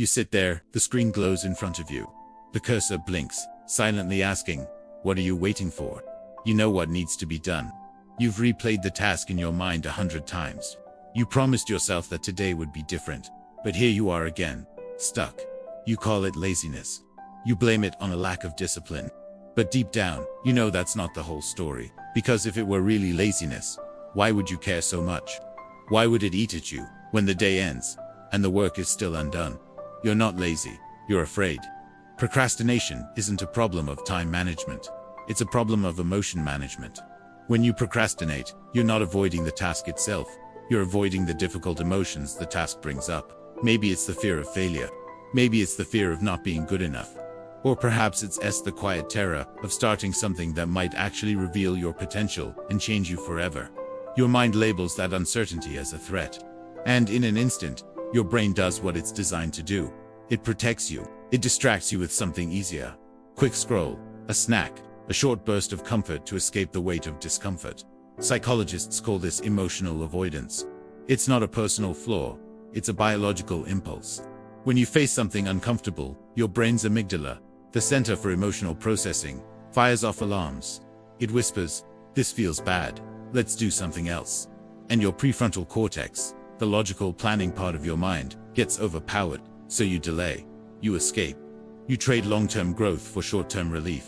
You sit there, the screen glows in front of you. The cursor blinks, silently asking, what are you waiting for? You know what needs to be done. You've replayed the task in your mind 100 times. You promised yourself that today would be different, but here you are again, stuck. You call it laziness. You blame it on a lack of discipline. But deep down, you know that's not the whole story, because if it were really laziness, why would you care so much? Why would it eat at you when the day ends and the work is still undone? You're not lazy, you're afraid. Procrastination isn't a problem of time management. It's a problem of emotion management. When you procrastinate, you're not avoiding the task itself. You're avoiding the difficult emotions the task brings up. Maybe it's the fear of failure. Maybe it's the fear of not being good enough. Or perhaps it's the quiet terror of starting something that might actually reveal your potential and change you forever. Your mind labels that uncertainty as a threat. And in an instant, your brain does what it's designed to do. It protects you. It distracts you with something easier. Quick scroll, a snack, a short burst of comfort to escape the weight of discomfort. Psychologists call this emotional avoidance. It's not a personal flaw. It's a biological impulse. When you face something uncomfortable, your brain's amygdala, the center for emotional processing, fires off alarms. It whispers, this feels bad, let's do something else. And your prefrontal cortex, the logical planning part of your mind, gets overpowered, so you delay. You escape. You trade long-term growth for short-term relief.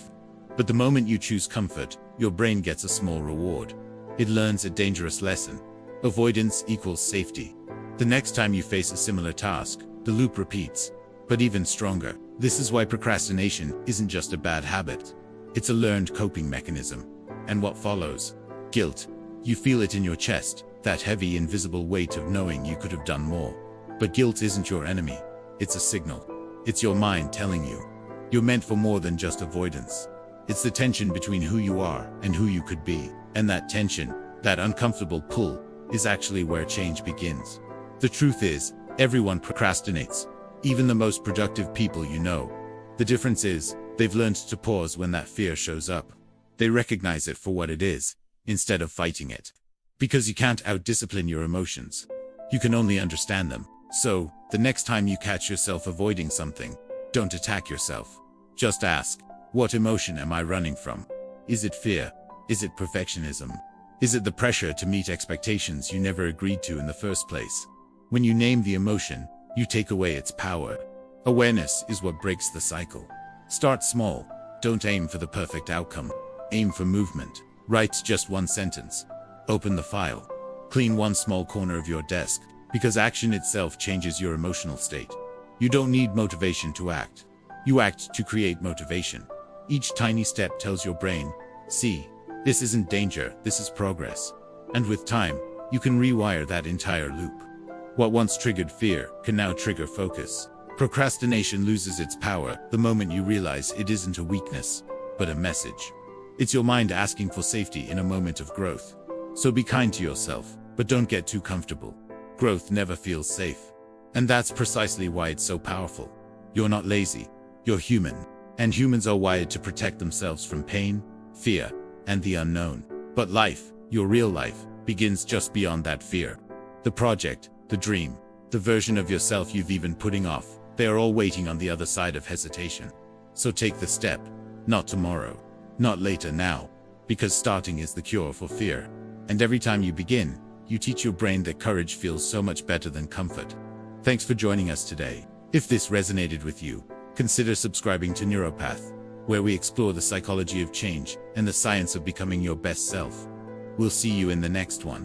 But the moment you choose comfort, your brain gets a small reward. It learns a dangerous lesson. Avoidance equals safety. The next time you face a similar task, the loop repeats. But even stronger, this is why procrastination isn't just a bad habit. It's a learned coping mechanism. And what follows? Guilt. You feel it in your chest, that heavy invisible weight of knowing you could have done more. But guilt isn't your enemy. It's a signal. It's your mind telling you you're meant for more than just avoidance. It's the tension between who you are and who you could be. And that tension, that uncomfortable pull, is actually where change begins. The truth is, everyone procrastinates, even the most productive people you know. The difference is, they've learned to pause when that fear shows up. They recognize it for what it is, instead of fighting it. Because you can't out-discipline your emotions. You can only understand them. So, the next time you catch yourself avoiding something, don't attack yourself. Just ask, what emotion am I running from? Is it fear? Is it perfectionism? Is it the pressure to meet expectations you never agreed to in the first place? When you name the emotion, you take away its power. Awareness is what breaks the cycle. Start small. Don't aim for the perfect outcome. Aim for movement. Write just one sentence. Open the file. Clean one small corner of your desk. Because action itself changes your emotional state. You don't need motivation to act. You act to create motivation. Each tiny step tells your brain, see, this isn't danger, this is progress. And with time, you can rewire that entire loop. What once triggered fear can now trigger focus. Procrastination loses its power the moment you realize it isn't a weakness, but a message. It's your mind asking for safety in a moment of growth. So be kind to yourself, but don't get too comfortable. Growth never feels safe. And that's precisely why it's so powerful. You're not lazy, you're human. And humans are wired to protect themselves from pain, fear, and the unknown. But life, your real life, begins just beyond that fear. The project, the dream, the version of yourself you've even putting off, they are all waiting on the other side of hesitation. So take the step, not tomorrow, not later, now, because starting is the cure for fear. And every time you begin, you teach your brain that courage feels so much better than comfort. Thanks for joining us today. If this resonated with you, consider subscribing to NeuraPath, where we explore the psychology of change and the science of becoming your best self. We'll see you in the next one.